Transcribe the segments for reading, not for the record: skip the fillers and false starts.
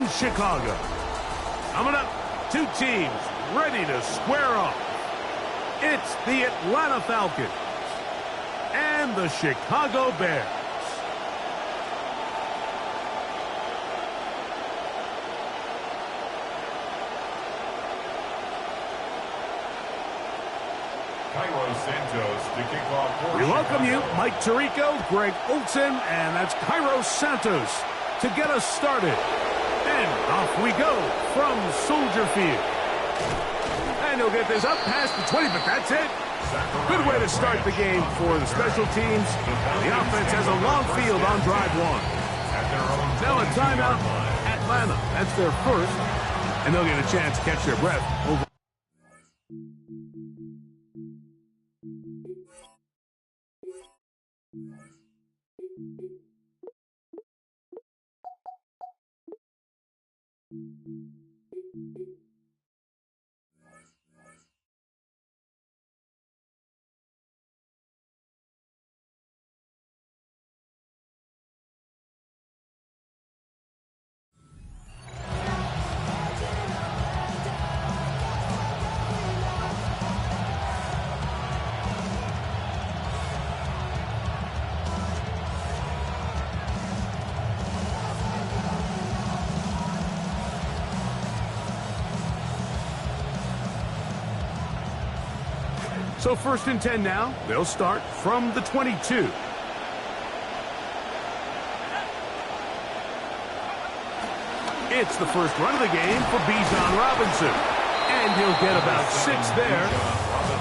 Chicago. Coming up, two teams ready to square off. It's the Atlanta Falcons and the Chicago Bears. We welcome you, Mike Tirico, Greg Olson, and that's Cairo Santos to get us started. And off we go from Soldier Field. And he'll get this up past the 20, but that's it. Good way to start the game for the special teams. The offense has a long field on drive one. Now a timeout, Atlanta. That's their first, and they'll get a chance to catch their breath over. So 1st and 10 now. They'll start from the 22. It's the first run of the game for Bijan Robinson. And he'll get about 6 there,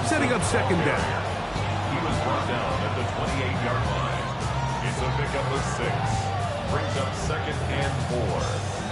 setting up second down. He was brought down at the 28-yard line. It's a pickup of 6. Brings up 2nd and 4.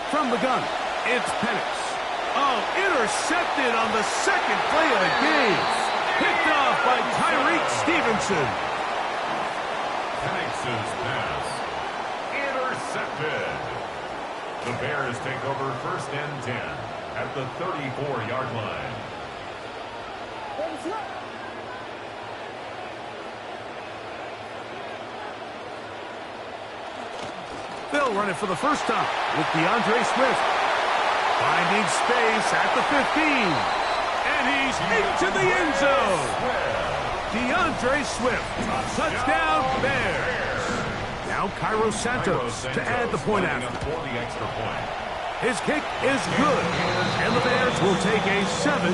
From the gun, it's Penix. Oh, intercepted on the second play of the game. Picked off by Tyreek Stevenson. Penix's pass. Intercepted. The Bears take over 1st and 10 at the 34-yard line. They'll run it for the first time with DeAndre Swift. Finding space at the 15. And he's into the end zone. DeAndre Swift. Touchdown, Bears. Now Cairo Santos to add the point after. His kick is good. And the Bears will take a 7-0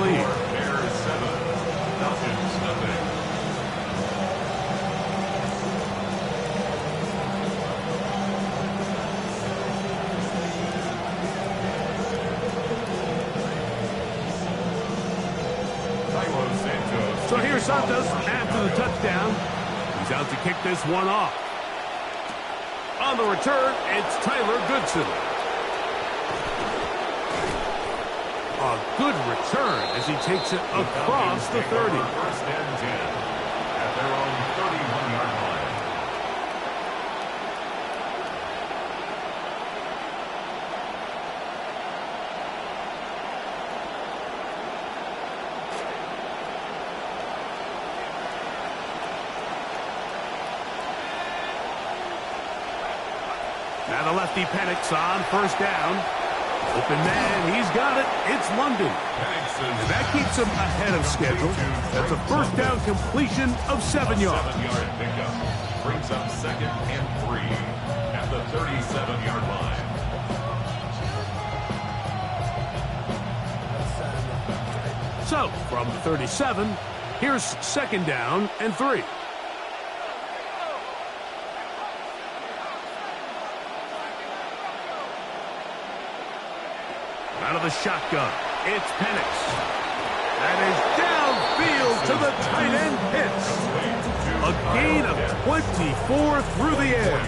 lead. Bears 7, Falcons 0. So here's Santos after the touchdown. He's out to kick this one off. On the return, it's Tyler Goodson. A good return as he takes it across the 30. 1st and 10 at their own 31-yard line. Now the lefty Penix on 1st down. Open man, he's got it. It's London. And that keeps him ahead of schedule. That's a 1st down completion of 7 yards. 7-yard pickup. Brings up 2nd and 3 at the 37-yard line. So, from the 37, here's 2nd down and 3. Out of the shotgun, it's Penix. That is downfield to the tight end Pitts. A gain of 24 through the air.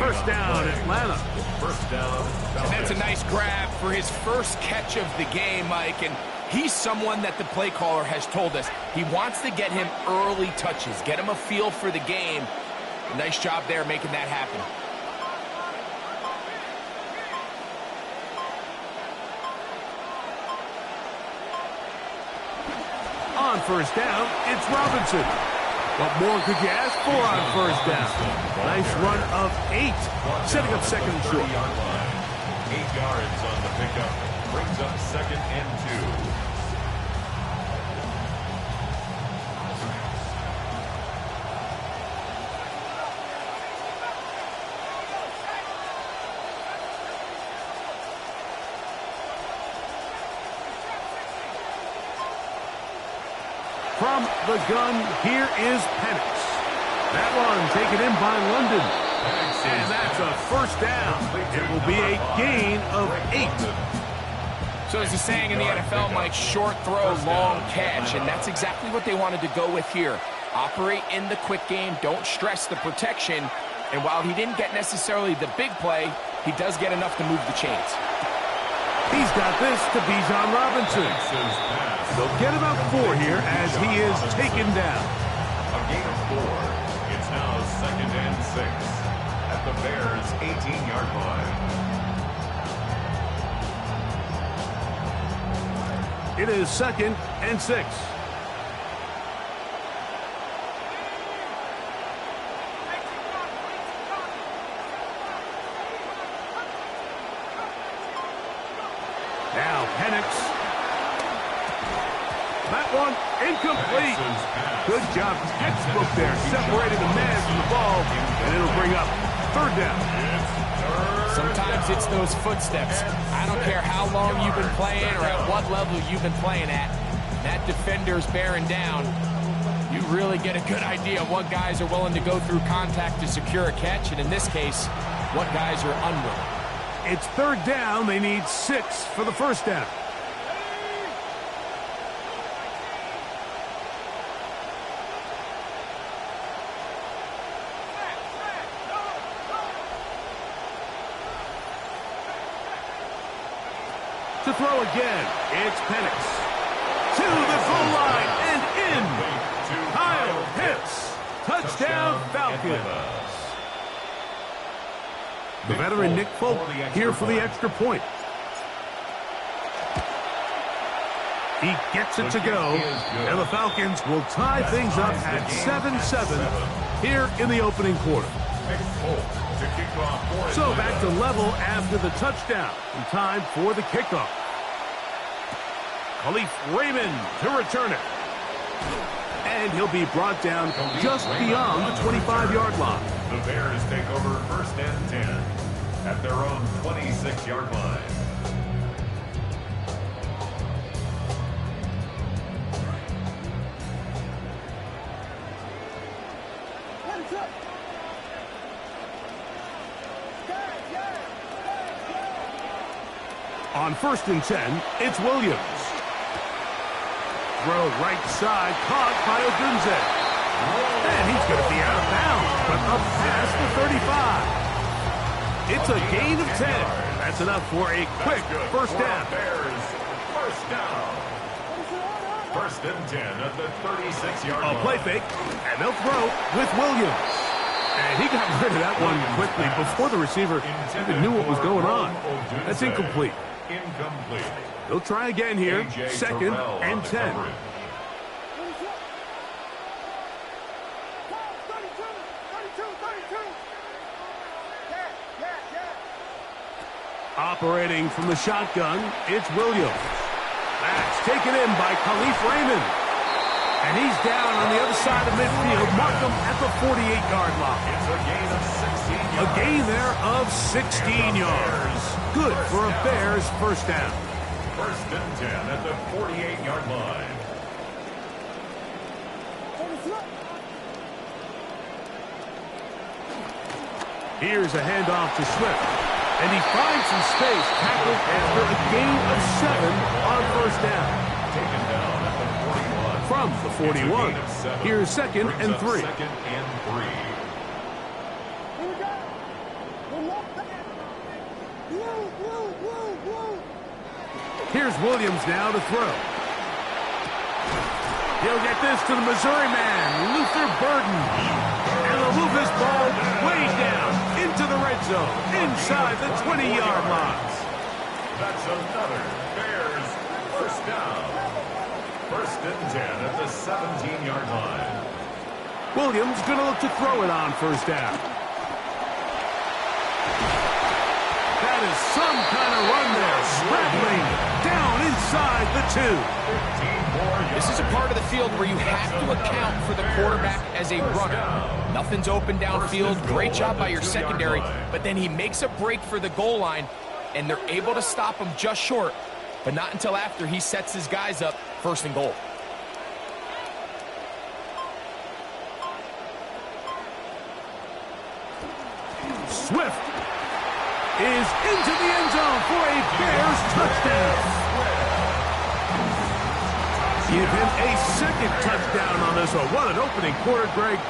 1st down, Atlanta. 1st down. And that's a nice grab for his first catch of the game, Mike. And He's someone that the play caller has told us he wants to get him early touches, get him a feel for the game. Nice job there making that happen. On first down, it's Robinson. What more could you ask for on first down? Nice run of 8, setting up second and short. 8 yards on the pickup, brings up second and 2. From the gun, here is Penix. That one taken in by London. And that's a first down. It will be a gain of 8. So there's a saying in the NFL, Mike, short throw, long catch, and that's exactly what they wanted to go with here. Operate in the quick game, don't stress the protection, and while he didn't get necessarily the big play, he does get enough to move the chains. He's got this to Bijan Robinson. They'll get about 4 here as he is taken down. A gain of 4. It's now second and 6 at the Bears' 18-yard line. It is second and 6. Now Penix. That one incomplete. Good job. Textbook there. Separating the man from the ball. And it'll bring up third down. Sometimes it's those footsteps. I don't care how long you've been playing or at what level you've been playing at. That defender's bearing down. You really get a good idea of what guys are willing to go through contact to secure a catch. And in this case, what guys are unwilling. It's third down. They need 6 for the first down. To throw again, it's Penix. To the goal line and in. Kyle Pitts. Touchdown Falcons. The veteran Nick Folk here for the extra point. He gets it to go, and the Falcons will tie things up at 7-7 here in the opening quarter. So back to level after the touchdown, in time for the kickoff. Khalif Raymond to return it. And he'll be brought down just beyond the 25-yard line. The Bears take over first and 10 at their own 26-yard line. On first and 10, it's Williams. Throw right side, caught by Odunze. And he's going to be out of bounds, but up past the 35. It's a gain of 10. That's enough for a quick first down. Bears, first down. First and 10 at the 36-yard line. A play fake, and they'll throw with Williams. And he got rid of that one quickly before the receiver even knew what was going on. That's incomplete. Incomplete. They'll try again here. Second and 10. Operating from the shotgun, it's Williams. That's taken in by Khalif Raymond. And he's down on the other side of midfield. Mark him at the 48-yard line. It's a gain of 16 yards. A gain there of 16 yards. Good for a Bears first down. First and 10 at the 48-yard line. Here's a handoff to Swift. And he finds some space, tackled after a gain of 7 on first down. Taken down at the 41. From the 41. Here's second and 3. Second and 3. Here's Williams now to throw. He'll get this to the Missouri man, Luther Burden. And they'll move this ball way down into the red zone, inside the 20-yard line. That's another Bears first down. First and 10 at the 17-yard line. Williams going to look to throw it on first down. That is some kind of run there. Scrambling down inside the 2. This is a part of the field where you have to account for the quarterback as a runner. Nothing's open downfield. Great job by your secondary. But then he makes a break for the goal line, and they're able to stop him just short. But not until after he sets his guys up first and goal. Swift is into the end zone for a Bears touchdown. Give him a second touchdown on this one. What an opening quarter, Greg.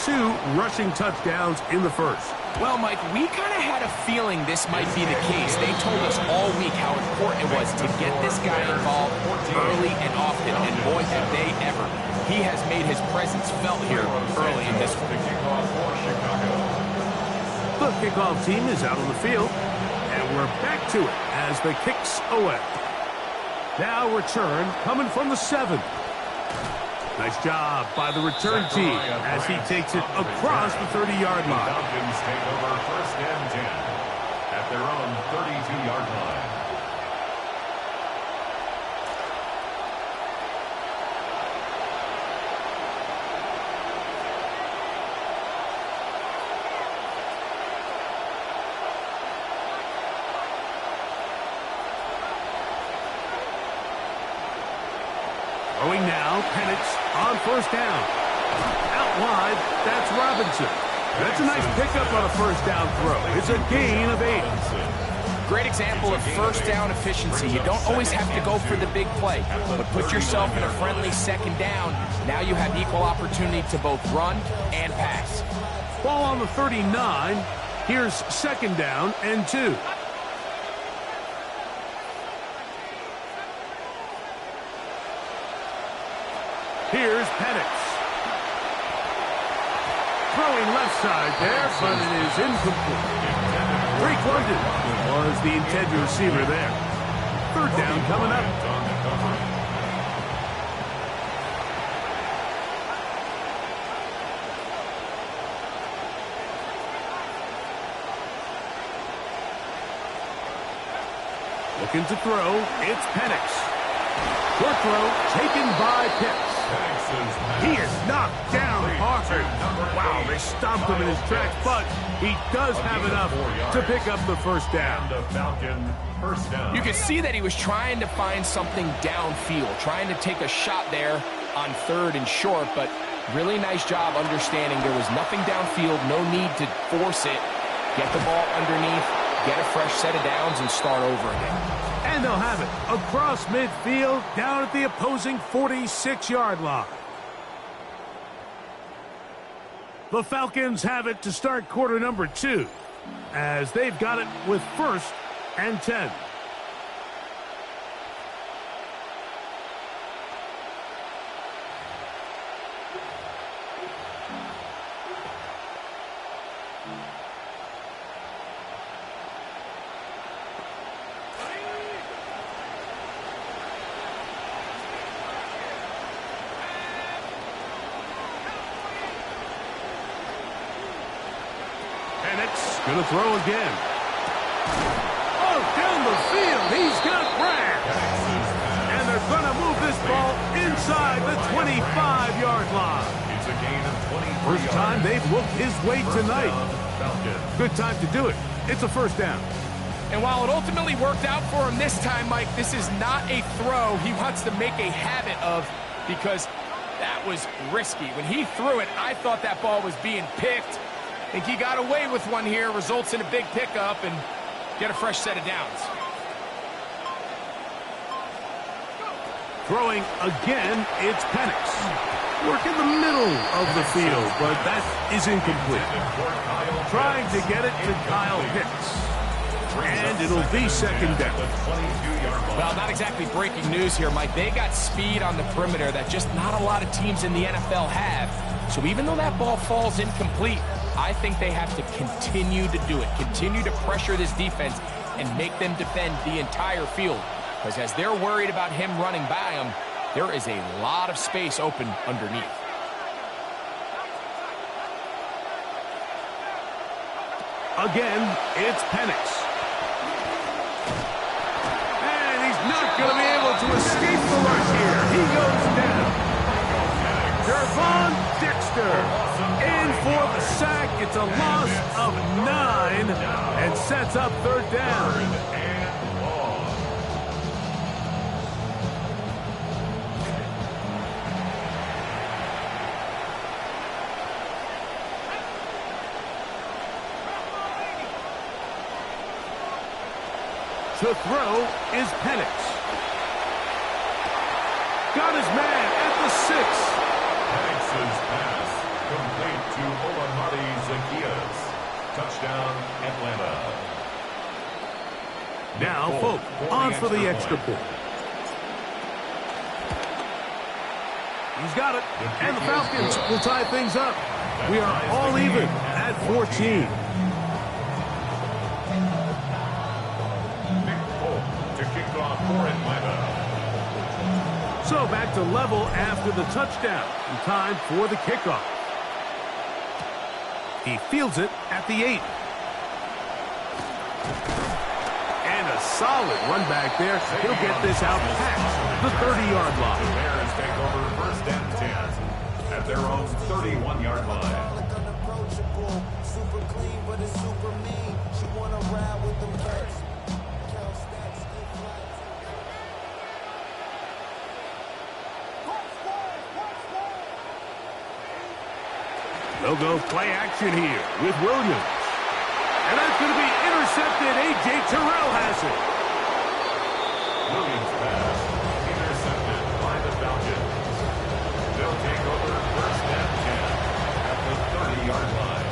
2 rushing touchdowns in the first. Well, Mike, we kind of had a feeling this might be the case. They told us all week how important it was to get this guy involved early and often, and boy, have they ever. He has made his presence felt here early in this one. The kickoff team is out on the field, and we're back to it as the kicks away. Now return coming from the 7. Nice job by the return team as he takes it across the 30-yard line. Falcons take over first and 10 at their own 32-yard line. Throwing now, Penix on first down. Out wide, that's Robinson. That's a nice pickup on a first down throw. It's a gain of 8. Great example of first down efficiency. You don't always have to go for the big play, but put yourself in a friendly second down. Now you have equal opportunity to both run and pass. Ball on the 39. Here's second down and 2. Here's Penix. Throwing left side there, but it is incomplete. Drake London was the intended receiver there. Third down coming up. Looking to throw, it's Penix. Short throw taken by Pitts. He is knocked down hard. Wow, they stopped him in his tracks, but he does have enough to pick up the first down. You can see that he was trying to find something downfield, trying to take a shot there on third and short, but really nice job understanding there was nothing downfield, no need to force it. Get the ball underneath, get a fresh set of downs, and start over again. And they'll have it across midfield, down at the opposing 46-yard line. The Falcons have it to start quarter number 2, as they've got it with first and 10. Penix going to throw again. Oh, down the field. He's got Brad. And they're going to move this ball inside the 25-yard line. It's a gain of 23 First time they've looked his way tonight. Falcons. Good time to do it. It's a first down. And while it ultimately worked out for him this time, Mike, this is not a throw he wants to make a habit of, because that was risky. When he threw it, I thought that ball was being picked. I think he got away with one here, results in a big pickup and get a fresh set of downs. Throwing again, it's Penix. Work in the middle of the field, but that is incomplete. Trying to get it to Kyle Pitts. and it'll be second down. Well, not exactly breaking news here, Mike. They got speed on the perimeter that just not a lot of teams in the NFL have. So even though that ball falls incomplete, I think they have to continue to do it, continue to pressure this defense and make them defend the entire field. Because as they're worried about him running by them, there is a lot of space open underneath. Again, it's Penix. And he's not going to be able to escape the rush here. He goes down. Gervon Dexter in for the sack. It's a loss of 9 and sets up third down. To throw is Penix. Got his man at the 6. Penix's pass complete to Olamide Zaccheaus. Touchdown, Atlanta. Now, Folk on for the extra point. He's got it. And the Falcons will tie things up. We are all even at 14. So back to level after the touchdown. In time for the kickoff. He fields it at the 8. And a solid run back there. He'll get this out past the 30-yard line. The Bears take over first and 10 at their own 31-yard line. Super clean, but it's super mean. She wanna ride with them birds. They'll go play action here with Williams. And that's going to be intercepted. A.J. Terrell has it. Williams pass intercepted by the Falcons. They'll take over first and 10 at the 30-yard line.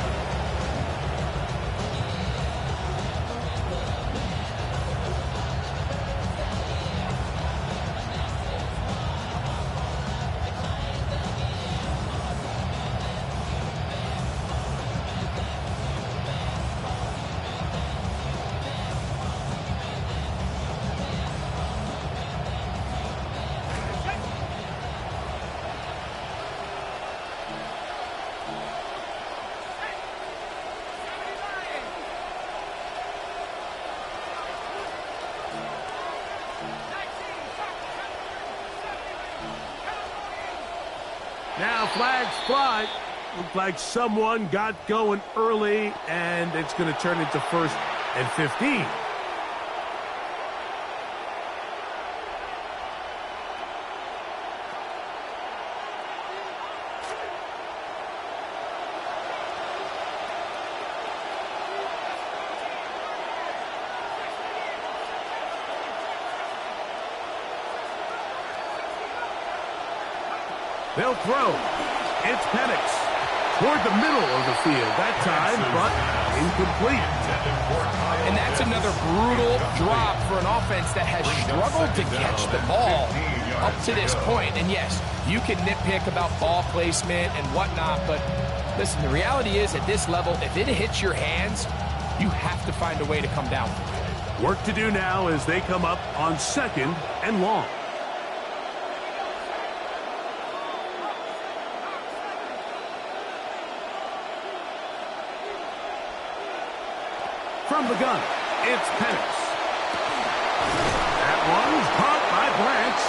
Now flags fly. Looked like someone got going early, and it's going to turn into first and 15. They'll throw. It's Penix toward the middle of the field that time, but incomplete. And that's another brutal drop for an offense that has struggled to catch the ball up to this point. And yes, you can nitpick about ball placement and whatnot, but listen, the reality is at this level, if it hits your hands, you have to find a way to come down. Work to do now as they come up on second and long. From the gun, it's Penix. That one's caught by Branch.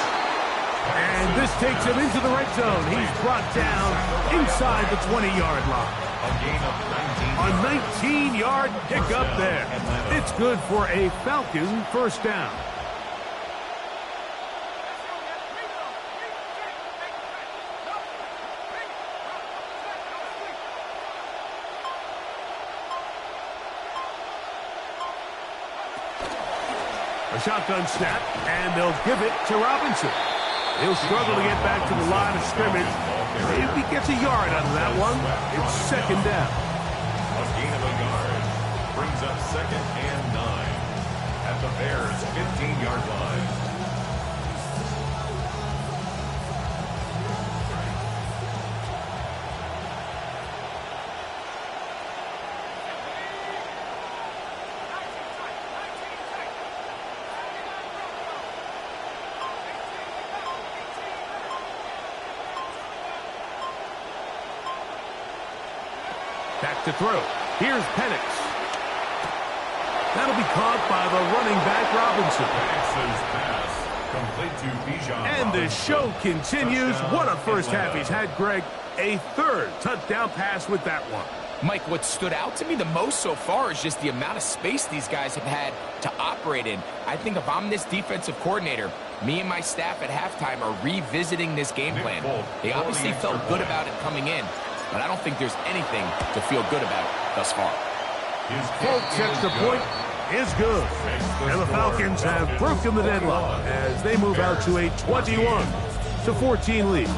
And this takes him into the red zone. He's brought down inside the 20-yard line. A 19-yard pickup there. It's good for a Falcon first down. A shotgun snap, and they'll give it to Robinson. He'll struggle to get back to the line of scrimmage. If he gets a yard out of that one, it's second down. A gain of a yard brings up second and 9. at the Bears' 15-yard line. Back to throw. Here's Penix. That'll be caught by the running back, Robinson. Penix's pass complete to Bijan. And the show continues. What a first half he's had, Greg. A third touchdown pass with that one. Mike, what stood out to me the most so far is just the amount of space these guys have had to operate in. I think if I'm this defensive coordinator, me and my staff at halftime are revisiting this game plan. They obviously felt good about it coming in, but I don't think there's anything to feel good about thus far. Folks, extra point is good. And the Falcons have broken the deadlock as they move out to a 21-14 lead.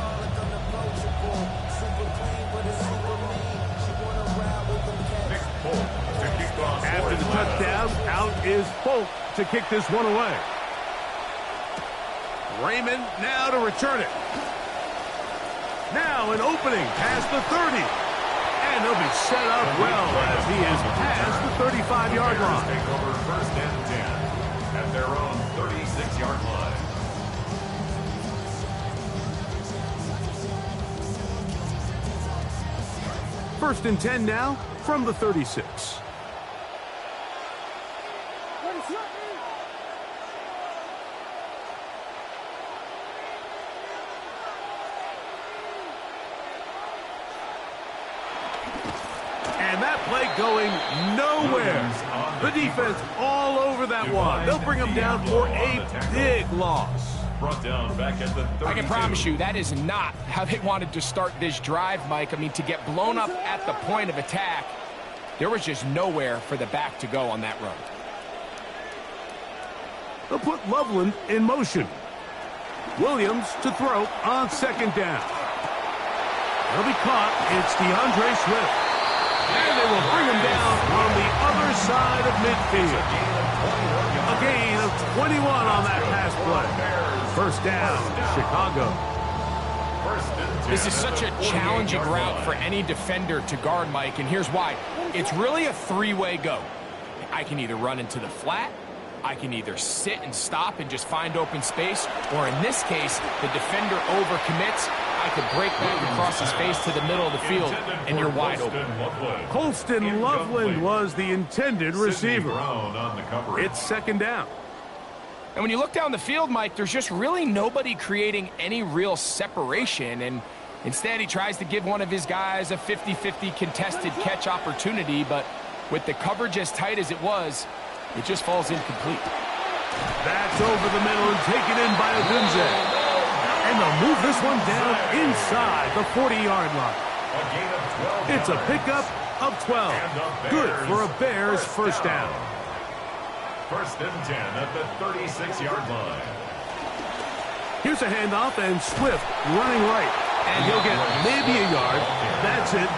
After the touchdown, out is Folk to kick this one away. Raymond now to return it. Now an opening past the 30. And he'll be set up well as he is past the 35-yard line. Take over first and 10 at their own 36-yard line. First and 10 now from the 36. And that play going nowhere. The defense all over that one. They'll bring him down for a big loss. Brought down back at the 32. I can promise you that is not how they wanted to start this drive, Mike. I mean, to get blown up at the point of attack, there was just nowhere for the back to go on that run. They'll put Loveland in motion. Williams to throw on second down. He'll be caught. It's DeAndre Swift. And they will bring him down on the other side of midfield. A gain of 21 on that pass play. First down, Chicago. This is such a challenging route for any defender to guard, Mike, and here's why. It's really a three-way go. I can either run into the flat, I can either sit and stop and just find open space, or in this case, the defender overcommits. I could break back across his face to the middle of the field, and you're wide open. Colston Loveland was the intended receiver. It's second down. And when you look down the field, Mike, there's just really nobody creating any real separation, and instead he tries to give one of his guys a 50-50 contested catch opportunity, but with the coverage as tight as it was, it just falls incomplete. That's over the middle and taken in by Odunze. And they'll move this one down inside the 40-yard line. It's a pickup of 12. Good for a Bears first down. First and 10 at the 36-yard line. Here's a handoff and Swift running right. And he'll get maybe a yard. That's it.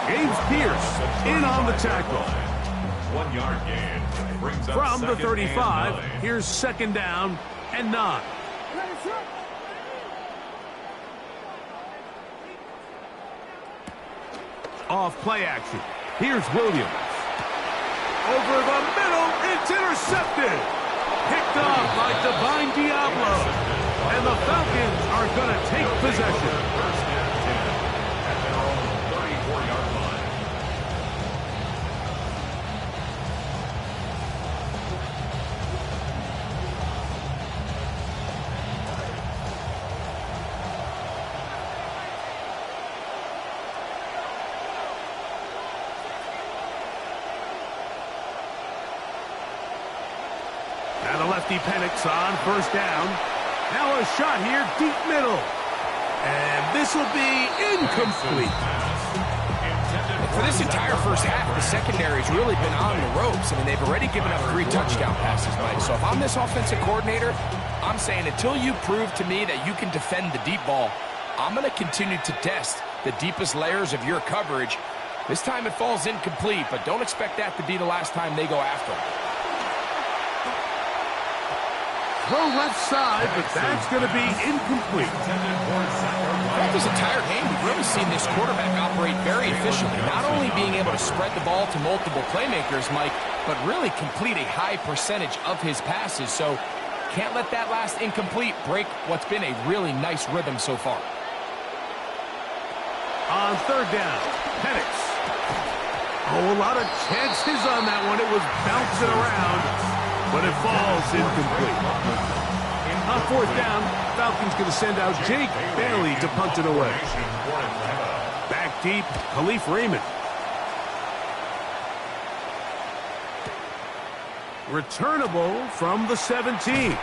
James Pierce in on the tackle. 1 yard gain. Brings up from the 35. 2nd and 9. Here's second down and 9. Off play action. Here's Williams. Over the middle. It's intercepted. Picked off by Divine Diablo. And the Falcons are going to take possession. First and 10 at their own 34-yard line. Now the lefty Penix on first down. Now a shot here, deep middle. And this will be incomplete. For this entire first half, the secondary's really been on the ropes. I mean, they've already given up 3 touchdown passes, Mike. So if I'm this offensive coordinator, I'm saying until you prove to me that you can defend the deep ball, I'm going to continue to test the deepest layers of your coverage. This time it falls incomplete, but don't expect that to be the last time they go after him. throw left side, but that's going to be incomplete. Throughout this entire game, we've really seen this quarterback operate very efficiently, not only being able to spread the ball to multiple playmakers, Mike, but really complete a high percentage of his passes. So can't let that last incomplete break what's been a really nice rhythm so far. On third down, Penix. Oh, a lot of chances on that one. It was bouncing around, but it falls incomplete. On fourth down, Falcons going to send out Jake Bailey to punt it away. Back deep, Khalif Raymond. Returnable from the 17.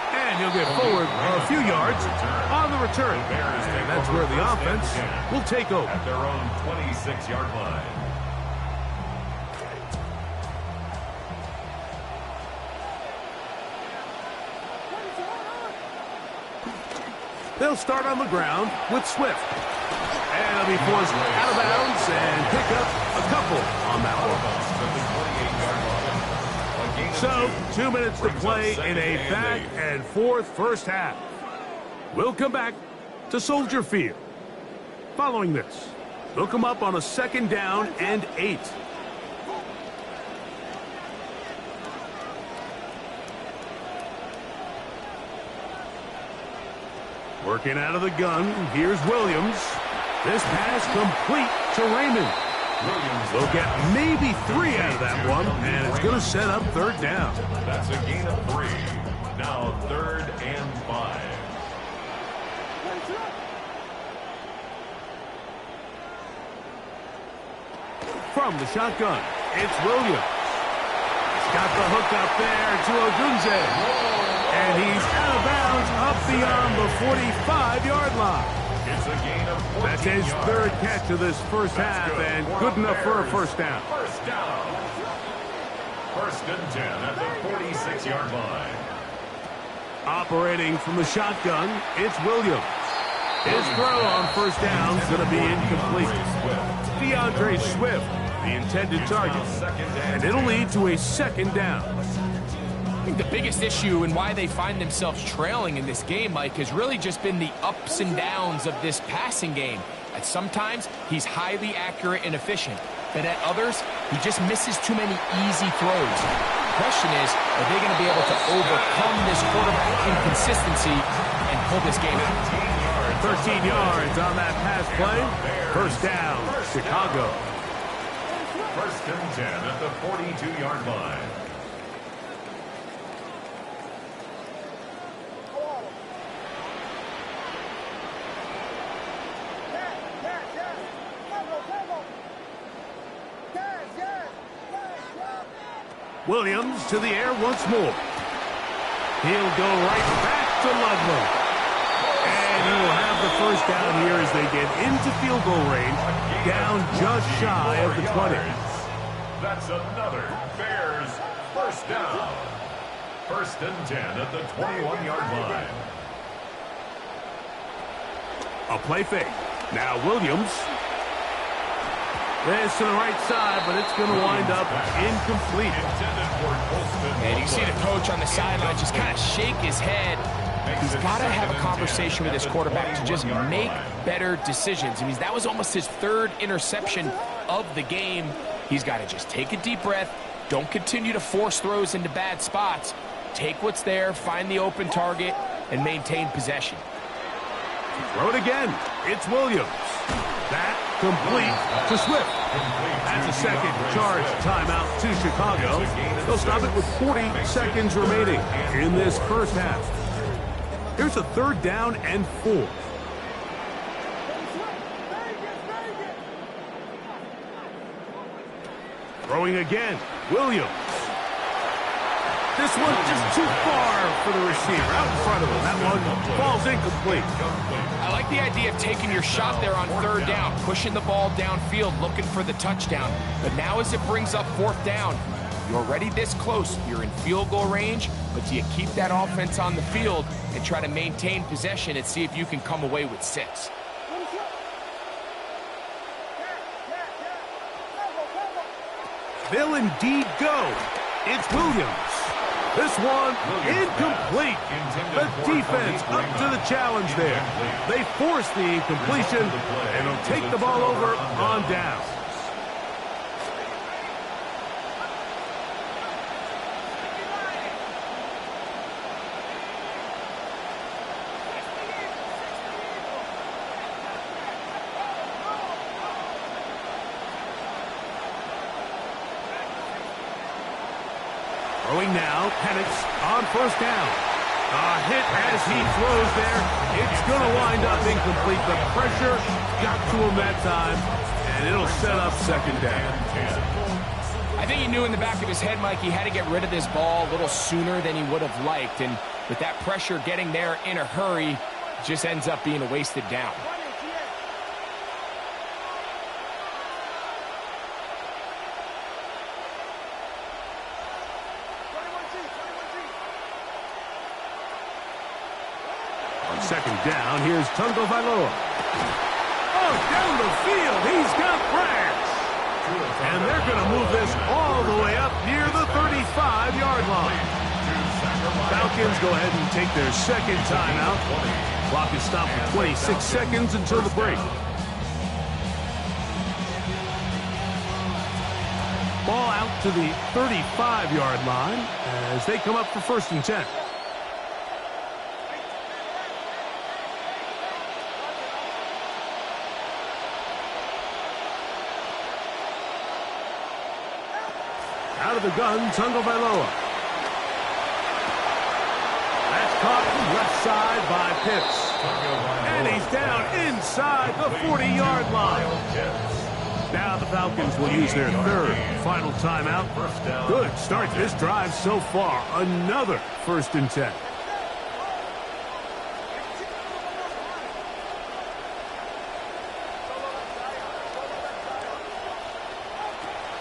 And he'll get forward a few yards on the return. And that's where the offense will take over. At their own 26-yard line. They'll start on the ground with Swift. And he'll be forced out of bounds and pick up a couple on that one. So, 2 minutes to play in a back-and-forth first half. We'll come back to Soldier Field. Following this, they'll come up on a 2nd down and 8. Working out of the gun, here's Williams. This pass complete to Raymond. They'll get maybe 3 out of that one, and it's going to set up 3rd down. That's a gain of 3. Now 3rd and 5. From the shotgun, it's Williams. He's got the hook up there to Ogunze. And he's out of bounds up beyond the 45-yard line. It's a gain of 14 That's his yards. 3rd catch of this first half, and good enough for a first down. First down. 1st and 10 at the 46-yard line. Operating from the shotgun, it's Williams. His throw on first down is going to be incomplete. DeAndre Swift, the intended target, and it'll lead to a 2nd down. I think the biggest issue and why they find themselves trailing in this game, Mike, has really just been the ups and downs of this passing game. At sometimes, he's highly accurate and efficient, but at others, he just misses too many easy throws. The question is, are they going to be able to overcome this quarterback inconsistency and pull this game out? 13 yards on that pass play. First down, Chicago. 1st and 10 at the 42-yard line. Williams to the air once more. He'll go right back to Ludlow. And he'll have the first down here as they get into field goal range, down just shy of the 20. That's another Bears first down. 1st and 10 at the 21-yard line. A play fake. Now Williams. This to the right side, but it's going to wind up incomplete. And you see the coach on the sideline just kind of shake his head. He's got to have a conversation with his quarterback to just make better decisions. I mean, that was almost his 3rd interception of the game. He's got to just take a deep breath. Don't continue to force throws into bad spots. Take what's there, find the open target, and maintain possession. Throw it again. It's Williams. That complete to Swift. That's a 2nd charge timeout to Chicago. They'll stop it with 40 seconds remaining in this first half. Here's a 3rd down and 4. Throwing again. Williams. This one just too far for the receiver. Out in front of him. That one falls incomplete. I like the idea of taking your shot there on 3rd down, pushing the ball downfield, looking for the touchdown. But now as it brings up 4th down, you're already this close. You're in field goal range, but do you keep that offense on the field and try to maintain possession and see if you can come away with 6? They'll indeed go. It's Williams. This one incomplete. The defense up to the challenge there. They force the incompletion, and they'll take the ball over on down. Throwing now, Penix on first down. A hit as he throws there. It's going to wind up incomplete. The pressure got to him that time, and it'll set up second down. I think he knew in the back of his head, Mike, he had to get rid of this ball a little sooner than he would have liked. And with that pressure getting there in a hurry, it just ends up being a wasted down. Second down, here's Tungo Vailoa. Oh, down the field, he's got grass. And they're going to move this all the way up near the 35-yard line. Falcons go ahead and take their second timeout. Clock is stopped for 26 seconds until the break. Ball out to the 35-yard line as they come up for 1st and 10. Out of the gun, Tungo Vailoa. That's caught left side by Pitts. And he's down inside the 40-yard line. Now the Falcons will use their third final timeout. Good start this drive so far. Another 1st and 10.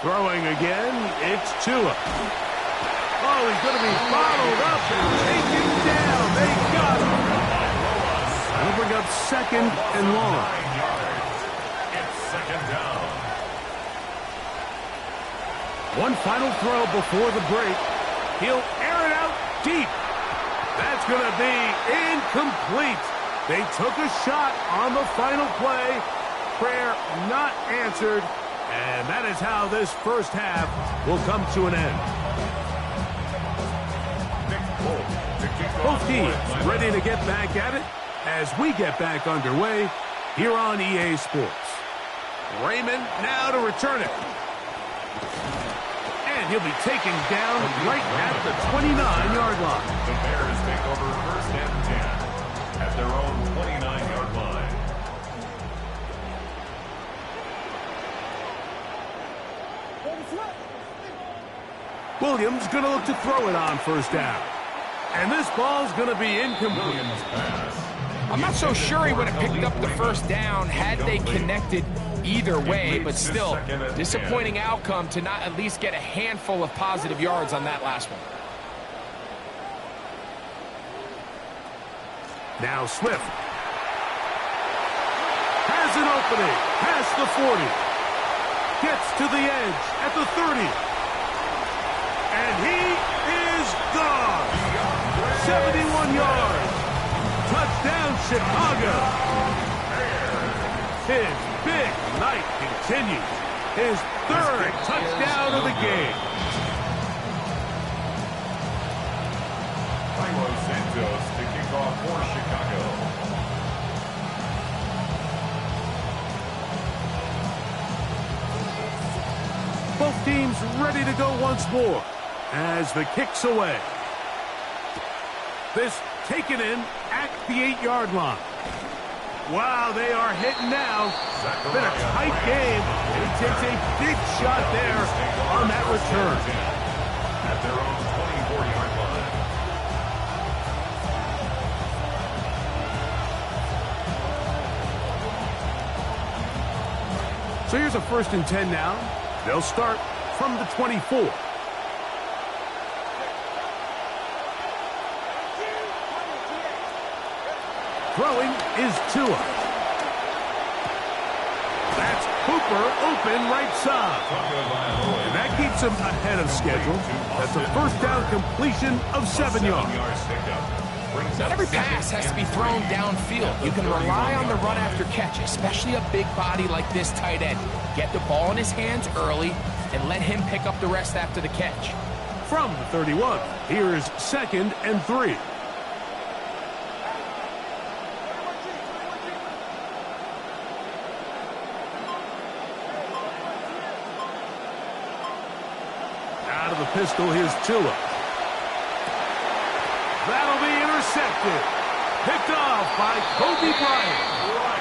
Throwing again, it's Tua. Oh, he's going to be followed up and taken down. They got him. That'll bring up 2nd and long. It's 2nd down. One final throw before the break. He'll air it out deep. That's going to be incomplete. They took a shot on the final play. Prayer not answered. And that is how this first half will come to an end. Both teams ready to get back at it as we get back underway here on EA Sports. Raymond now to return it. And he'll be taken down right at the 29-yard line. The Bears take over 1st and 10 at their own 29-yard line. Williams going to look to throw it on 1st down. And this ball's going to be incomplete. I'm not so sure he would have picked up the 1st down had they connected either way, but still, disappointing outcome to not at least get a handful of positive yards on that last one. Now Swift has an opening past the 40. Gets to the edge at the 30. And he is gone. 71 yards. Touchdown, Chicago. His big night continues. His 3rd touchdown of the game. Santos to kick off for Chicago. Both teams ready to go once more as the kick's away. This taken in at the 8-yard line. Wow, they are hitting now. Been a tight game, and he takes a big shot there on that return. At their own 24-yard line. So here's a 1st and 10 now. They'll start from the 24. Throwing is Tua. That's Hoop keeper open right side. And that keeps him ahead of schedule. That's a first down completion of 7 yards. Not every pass has to be thrown downfield. You can rely on the run after catch, especially a big body like this tight end. Get the ball in his hands early and let him pick up the rest after the catch. From the 31, here's 2nd and 3. Out of the pistol, here's Tua. That'll be intercepted. Picked off by Kobe Bryant.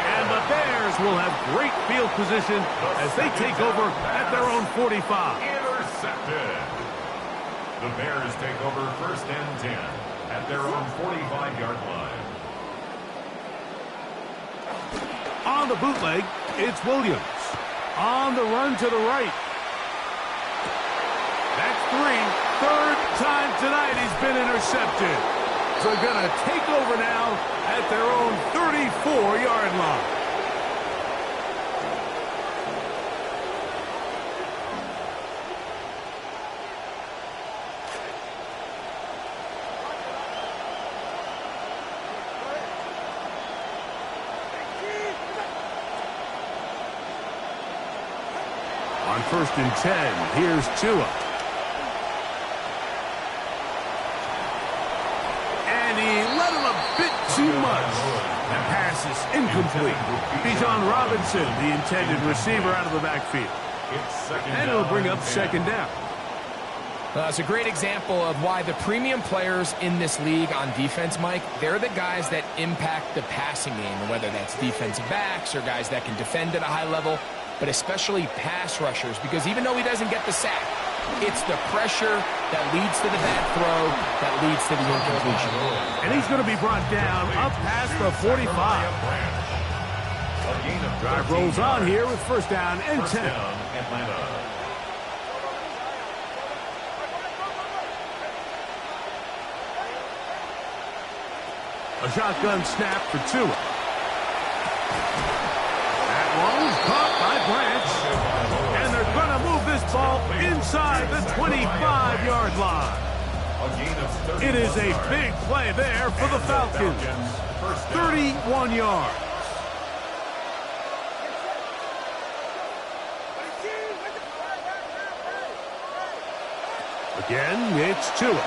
And the Bears will have great field position as they take over at their own 45. Intercepted. The Bears take over 1st and 10 at their own 45-yard line. On the bootleg, it's Williams. On the run to the right. That's 3. 3rd time tonight he's been intercepted. So they're going to take over now at their own 34-yard line. On 1st and 10, here's Tua. And he let him a bit too much. That pass is incomplete. Bijan Robinson, the intended receiver, out of the backfield. And it'll bring up 2nd down. It's a great example of why the premium players in this league on defense, Mike, they're the guys that impact the passing game, whether that's defensive backs or guys that can defend at a high level, but especially pass rushers, because even though he doesn't get the sack, it's the pressure that leads to the bad throw that leads to the incompletion. And he's going to be brought down up past the 45. Drive rolls on here with 1st down and 10. A shotgun snap for Tua. That one's caught by Branch. And they're going to move this ball inside the 25-yard line. It is a big play there for the Falcons. 31 yards. Again, it's Tua.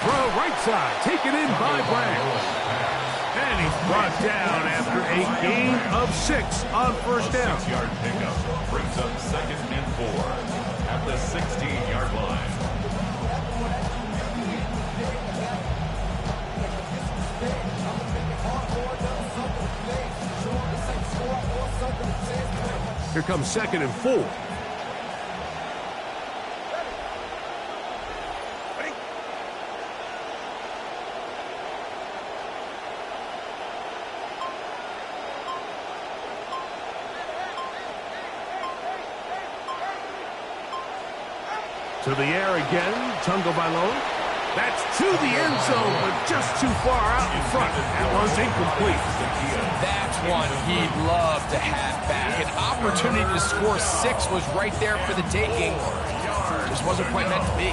Throw right side, taken in by Branch. And he's brought down after a gain of 6 on 1st down. 6-yard pickup brings up 2nd and 4 at the 16-yard line. Here comes 2nd and 4. To the air again, Tagovailoa. That's to the end zone, but just too far out in front. That one's incomplete. That's one he'd love to have back. An opportunity to score 6 was right there for the taking. Just wasn't quite meant to be.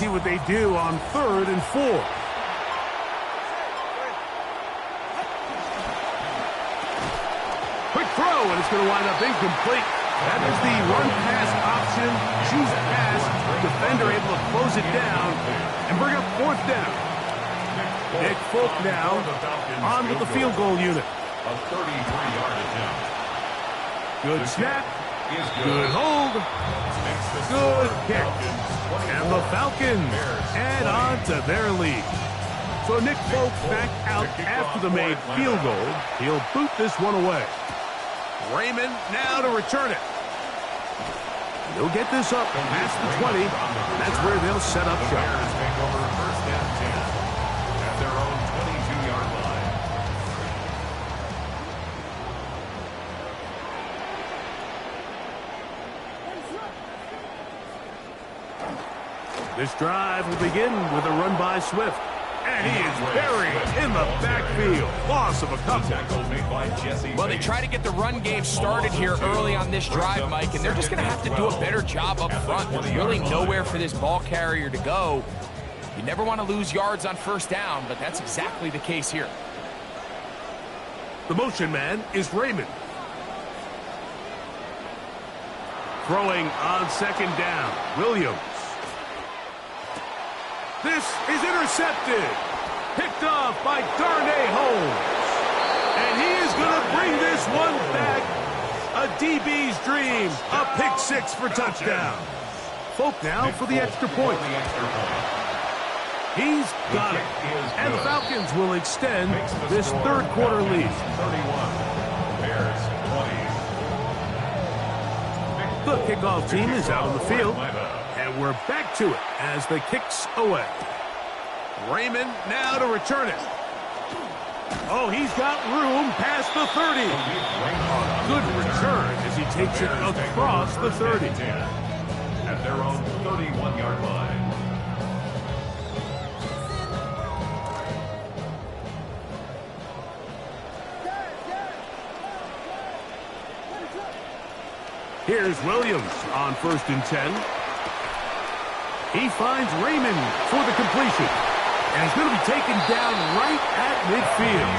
See what they do on 3rd and 4. Quick throw, and it's going to wind up incomplete. That is the run-pass option. Choose pass. Defender able to close it down and bring up 4th down. Nick Folk now on with the field goal unit. A 33-yard attempt. Good snap. Good hold. Good kick. And the Falcons add on to their lead. So Nick Folk back out after the made field goal. He'll boot this one away. Raymond now to return it. He'll get this up past the 20. That's where they'll set up shop. Take over 1st and 10 at their own 22-yard line. This drive will begin with a run by Swift. And he is buried in the backfield. Loss of a couple. Well, they try to get the run game started here early on this drive, Mike, and they're just going to have to do a better job up front. There's really nowhere for this ball carrier to go. You never want to lose yards on first down, but that's exactly the case here. The motion man is Raymond. Throwing on second down, Williams. This is intercepted. Picked off by Darnay Holmes. And he is going to bring this one back. A DB's dream. A pick six for touchdown. Folk now for the extra point. He's got it. And the Falcons will extend this third quarter lead. 31. Bears 20. The kickoff team is out on the field. And we're back to it as the kick's away. Raymond now to return it. Oh, he's got room past the 30. A good return as he takes it across the 30. At their own 31-yard line. Here's Williams on 1st and 10. He finds Raymond for the completion. And he's going to be taken down right at midfield.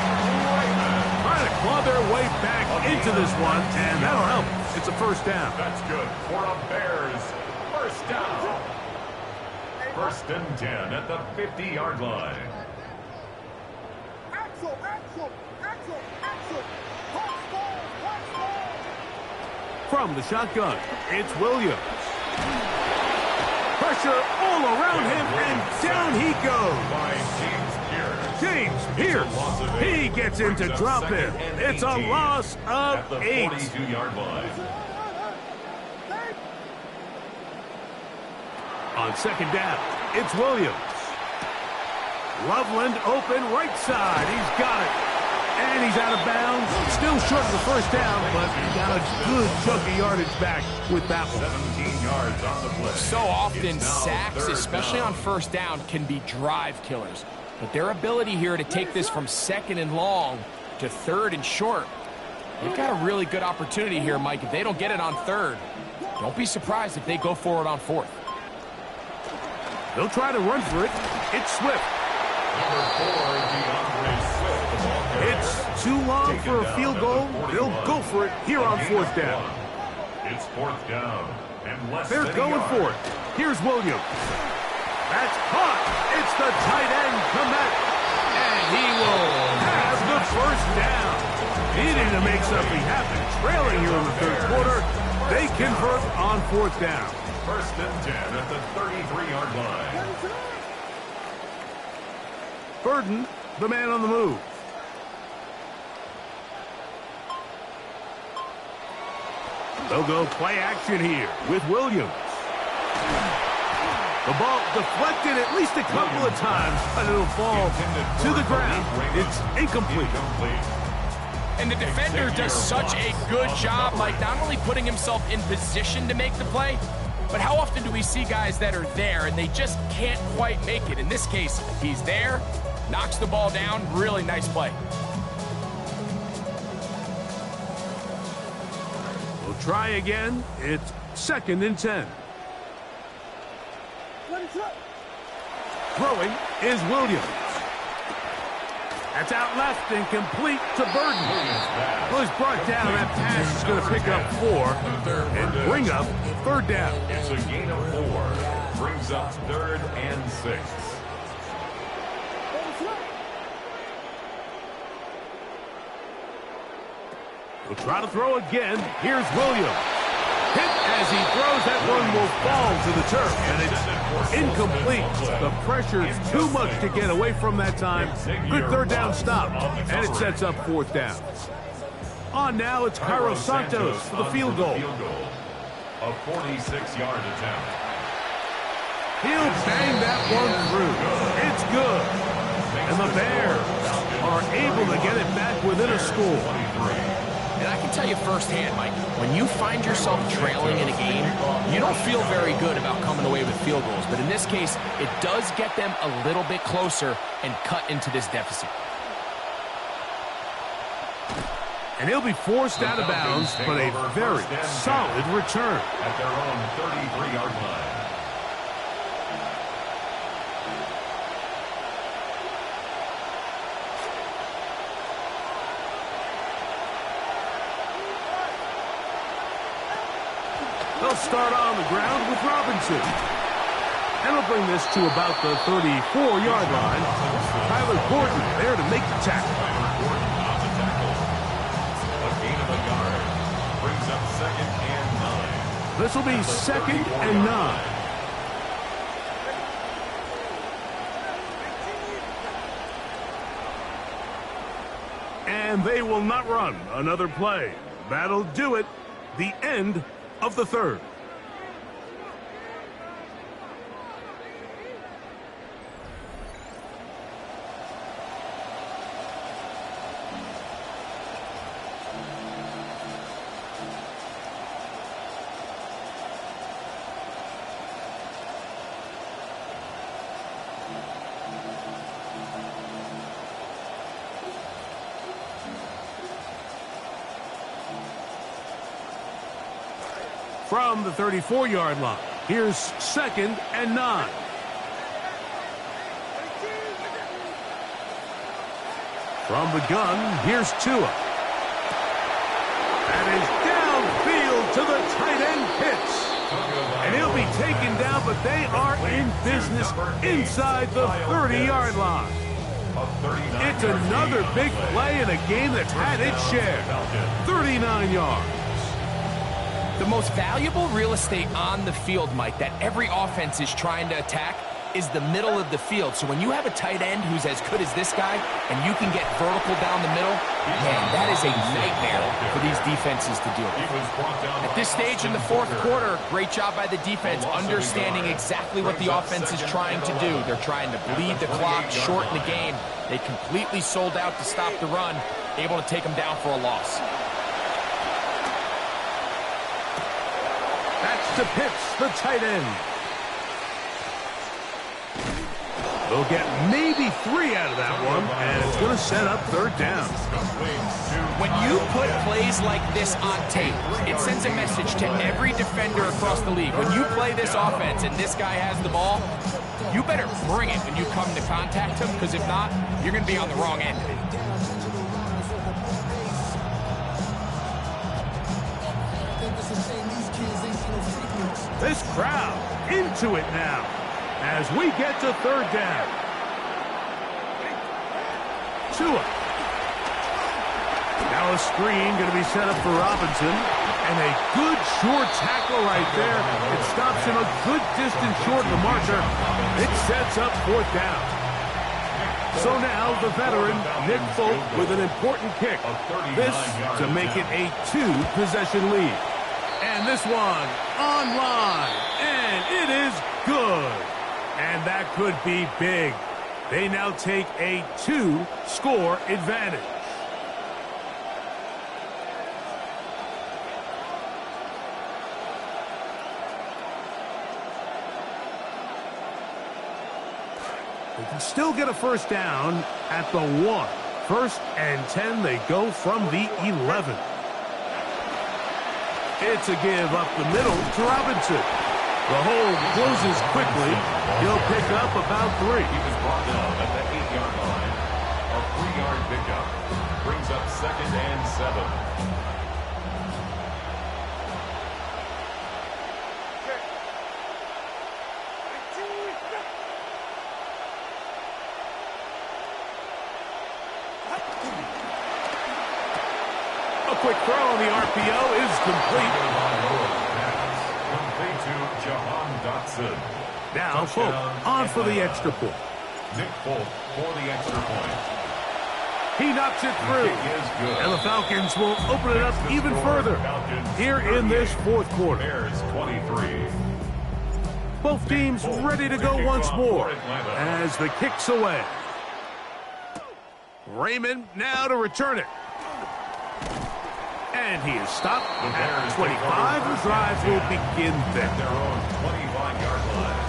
Trying to claw their way back into this one, and that'll help. It's a first down. That's good for the Bears. First down. 1st and 10 at the 50-yard line. Axel. From the shotgun, it's Williams. Pressure all around him, and down he goes. By James Pierce. He gets in to drop it. It's a loss of 8. 42-yard line. On second down, it's Williams. Loveland open right side. He's got it. And he's out of bounds. Still short of the first down, but he got a good chunk of yardage back with that one. 17 yards on the play. So often sacks, especially on first down, can be drive killers. But their ability here to take this from 2nd and long to 3rd and short, they've got a really good opportunity here, Mike. If they don't get it on 3rd, don't be surprised if they go for it on 4th. They'll try to run for it. It's Swift. Number 4, DeAndre Swift. It's too long for a field goal. They'll go for it here on 4th down. It's 4th down. And less They're than a going yard. for it. Here's Williams. That's caught. It's the tight end, Komet. And he will have the first down. Needing to make something happen. Trailing here in the 3rd quarter. They convert on 4th down. 1st and 10 at the 33-yard line. Burden, the man on the move. They'll go play action here with Williams. The ball deflected at least a couple of times, but it'll fall to the ground. It's incomplete. And the defender does such a good job, like not only putting himself in position to make the play, but how often do we see guys that are there and they just can't quite make it? In this case, he's there, knocks the ball down, really nice play. We'll try again. It's 2nd and 10. Throwing is Williams. That's out left and complete to Burden. Well, he's brought down. That pass is going to pick up 4 and bring up 3rd down. It's a gain of 4. Brings up 3rd and 6. We'll try to throw again. Here's Williams. Hit as he throws. That one will fall to the turf, and it's incomplete. The pressure's too much to get away from that time. Good 3rd down stop, and it sets up 4th down. On now, it's Cairo Santos for the field goal. A 46-yard attempt. He'll bang that one through. It's good. And the Bears are able to get it back within a score. And I can tell you firsthand, Mike, when you find yourself trailing in a game, you don't feel very good about coming away with field goals. But in this case, it does get them a little bit closer and cut into this deficit. And he'll be forced out of bounds, but a very solid return. At their own 33-yard line. They'll start on the ground with Robinson. And he'll bring this to about the 34-yard line. Tyler Gordon there to make the tackle. This will be 2nd and 9. And they will not run another play. That'll do it. The end of the 3rd. From the 34-yard line, here's 2nd and 9. From the gun, here's Tua. That is downfield to the tight end Pitts. And he'll be taken down, but they are in business inside the 30-yard line. It's another big play in a game that's had its share. 39 yards. The most valuable real estate on the field, Mike, that every offense is trying to attack is the middle of the field. So when you have a tight end who's as good as this guy and you can get vertical down the middle, man, that is a nightmare for these defenses to deal with. At this stage in the 4th quarter, great job by the defense understanding exactly what the offense is trying to do. They're trying to bleed the clock, shorten the game. They completely sold out to stop the run, able to take them down for a loss. That's to Pitts, the tight end. They'll get maybe 3 out of that one, and it's going to set up 3rd down. When you put plays like this on tape, it sends a message to every defender across the league. When you play this offense and this guy has the ball, you better bring it when you come to contact him, because if not, you're going to be on the wrong end of it. This crowd into it now as we get to 3rd down. Tua. Now a screen going to be set up for Robinson. And a good short tackle right there. It stops him a good distance short of the marker. It sets up 4th down. So now the veteran, Nick Folk, with an important kick. This to make it a 2-possession lead. And this one online, and it is good. And that could be big. They now take a 2-score advantage. They can still get a 1st down at the 1. 1st and 10, they go from the 11. It's a give up the middle to Robinson. The hole closes quickly. He'll pick up about 3. He was brought down at the 8-yard line. A 3-yard pickup brings up 2nd and 7. A quick throw on the RPO is complete. Now Folk on for the extra point. Nick Folk for the extra point. He knocks it through. And the Falcons will open it up even further here in this 4th quarter. Bears 23. Both teams ready to go once more as the kick's away. Raymond now to return it. And he is stopped at 25. The drive will begin there. Their own 25-yard line.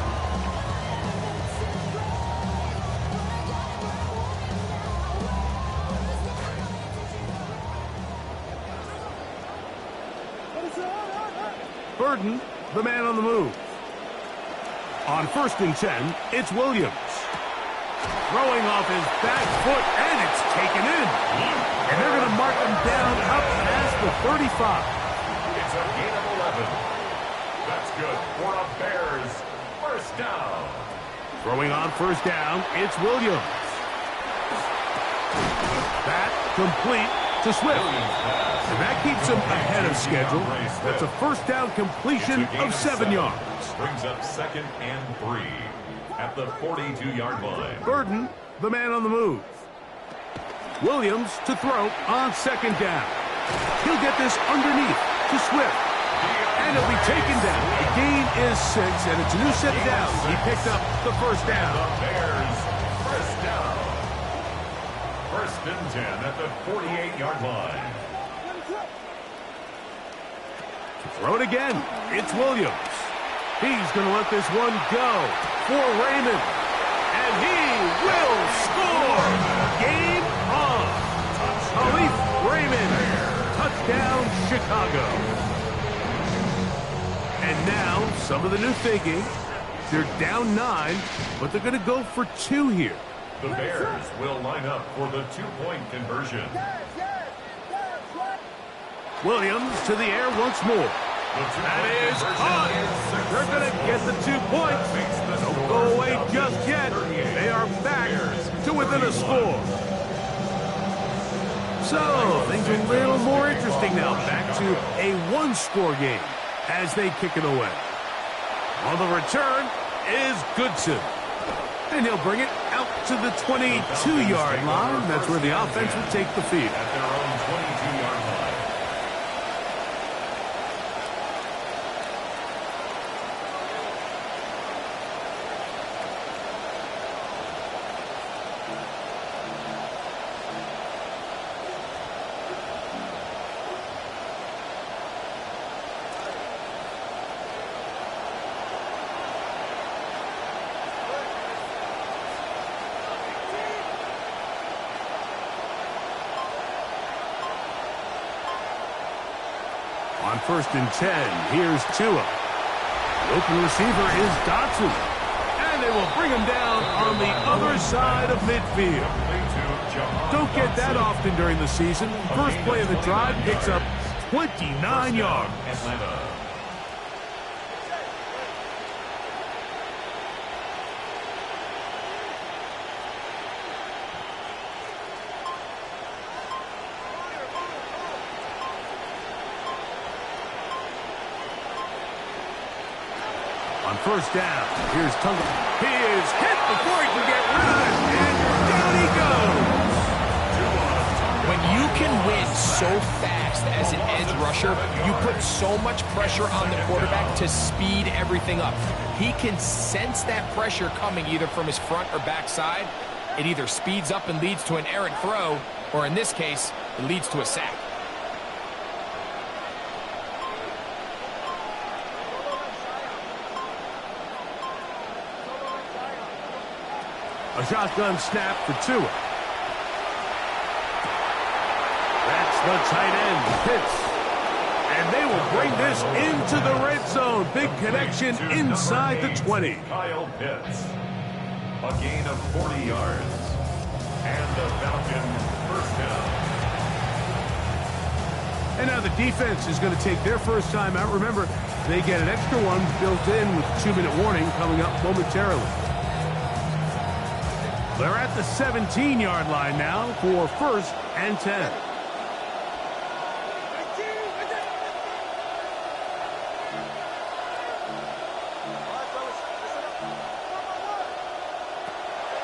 Burden, the man on the move. On 1st and 10, it's Williams. Throwing off his back foot, and it's taken in. And they're going to mark him down up past the 35. It's a gain of 11. That's good for a Bears first down. Throwing on 1st down, it's Williams. That complete to Swift. And that keeps him ahead of schedule. That's a 1st down completion of 7 yards. Brings up 2nd and 3 at the 42-yard line. Burden, the man on the move. Williams to throw on 2nd down. He'll get this underneath to Swift. And he'll be taken down. The gain is 6, and it's a new set down. He picked up the 1st down. The Bears first down. 1st and 10 at the 48-yard line. Throw it again. It's Williams. He's going to let this one go for Raymond. And he will score. Game on. Khalif Raymond. Touchdown, Chicago. And now, some of the new thinking. They're down 9, but they're going to go for 2 here. The Bears will line up for the 2-point conversion. Williams to the air once more. That is caught. They're going to get the 2 points. Don't go away just yet. They are back to within a score. So, things are a little more interesting now. Back to a 1-score game as they kick it away. On the return is Goodson. And he'll bring it out to the 22-yard line. That's where the offense will take the field. At their own 22-yard line. On 1st and 10, here's Tua. The open receiver is Dotson. And they will bring him down on the other side of midfield. Don't get that often during the season. First play of the drive picks up 29 yards. Atlanta. On 1st down, here's Tunga. He is hit before he can get rid of it, and down he goes. When you can win so fast as an edge rusher, you put so much pressure on the quarterback to speed everything up. He can sense that pressure coming either from his front or back side. It either speeds up and leads to an errant throw, or in this case, it leads to a sack. A shotgun snap for Tua. That's the tight end, Pitts. And they will bring this into the red zone. Big connection inside the 20. Kyle Pitts. A gain of 40 yards. And the Falcon first down. And now the defense is going to take their first time out. Remember, they get an extra one built in with 2-minute warning coming up momentarily. They're at the 17-yard line now for 1st and 10.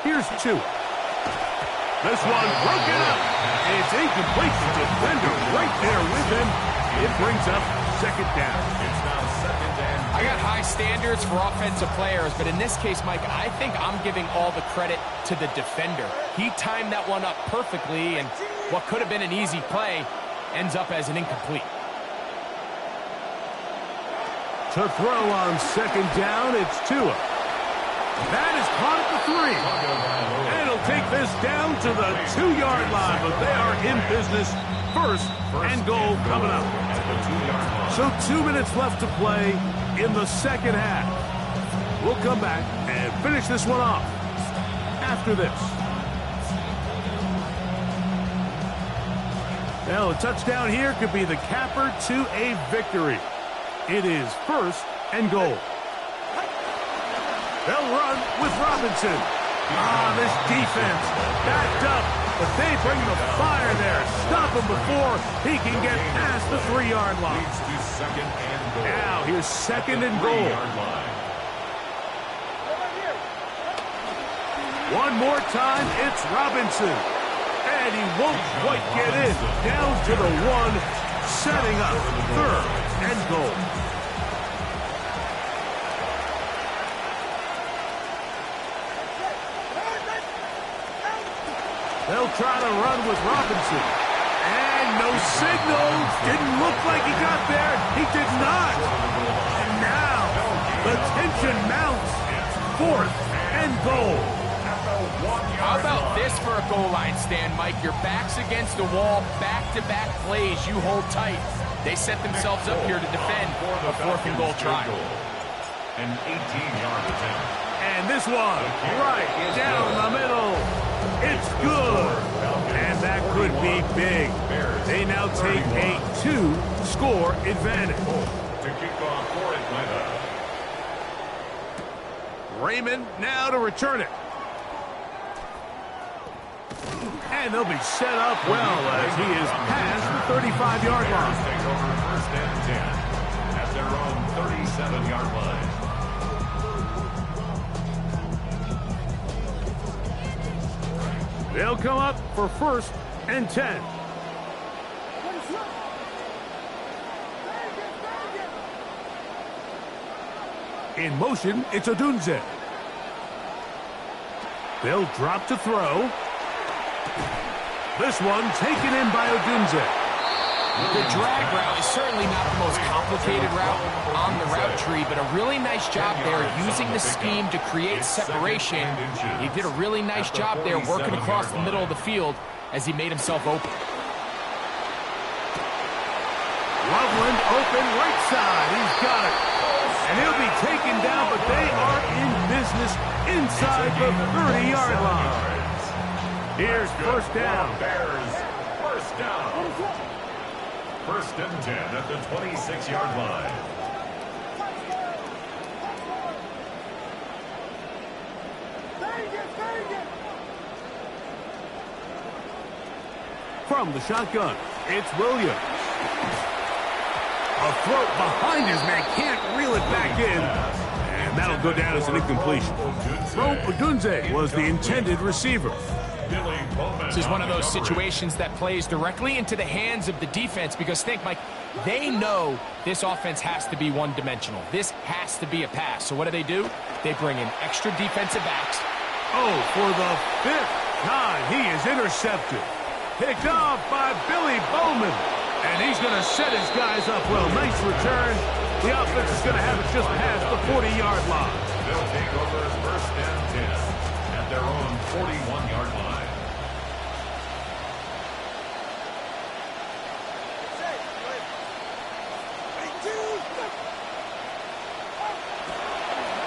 Here's Tua. This one broken up. It's incomplete. The defender right there with him. It brings up 2nd down. It's now 2nd and 10. I got high standards for offensive players, but in this case, Mike, I think I'm giving all the credit to the defender. He timed that one up perfectly, and what could have been an easy play ends up as an incomplete. To throw on second down, it's Tua. That is caught at the 3. And he'll take this down to the 2-yard line, but they are in business. First and goal coming up. So 2 minutes left to play in the second half. We'll come back and finish this one off after this. Well, a touchdown here could be the capper to a victory. It is first and goal. They'll run with Robinson. This defense backed up, but they bring the fire there. Stop him before he can get past the 3-yard line. Now here's second and goal. One more time, it's Robinson. And he won't quite get in. Down to the 1, setting up third and goal. They'll try to run with Robinson. And no signal. Didn't look like he got there. He did not. And now the tension mounts. Fourth and goal. How about this for a goal line stand, Mike? Your back's against the wall, back-to-back plays you hold tight. They set themselves up here to defend a fourth and goal try. An 18-yard attempt. And this one, right down the middle. It's good. And that could be big. They now take a 2-score advantage. To kick off for Atlanta. Raymond now to return it. And they'll be set up well as he is past the 35-yard line. Take over first and 10 at their own 37-yard line. They'll come up for first and 10. In motion, it's Odunze. They'll drop to throw. This one taken in by Odunze. The drag route is certainly not the most complicated route on the route tree, but a really nice job there using the scheme to create separation. He did a really nice job there working across the middle of the field as he made himself open. Loveland open right side. He's got it. And he'll be taken down, but they are in business inside the 30-yard line. Here's first down. Bears, first down. First and 10 at the 26-yard line. From the shotgun, it's Williams. A throw behind his man, can't reel it back in. And that'll go down as an incompletion. Odunze was the intended receiver. This is one of those situations that plays directly into the hands of the defense because think, Mike, they know this offense has to be one-dimensional. This has to be a pass. So what do? They bring in extra defensive backs. Oh, for the 5th time, he is intercepted. Picked off by Billy Bowman. And he's going to set his guys up well. Nice return. The offense is going to have it just past the 40-yard line. They'll take over first and 10 at their own 41-yard line.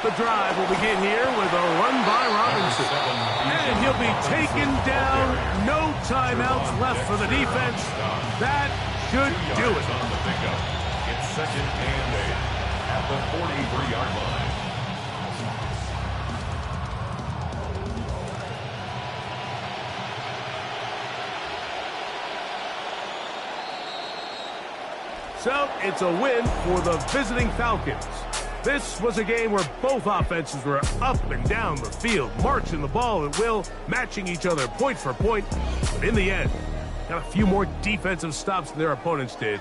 The drive will begin here with a run by Robinson. And he'll be taken down. No timeouts left for the defense. That should do it. On the pickup. It's second and 8 at the 43-yard line. So it's a win for the visiting Falcons. This was a game where both offenses were up and down the field, marching the ball at will, matching each other point for point. But in the end, got a few more defensive stops than their opponents did.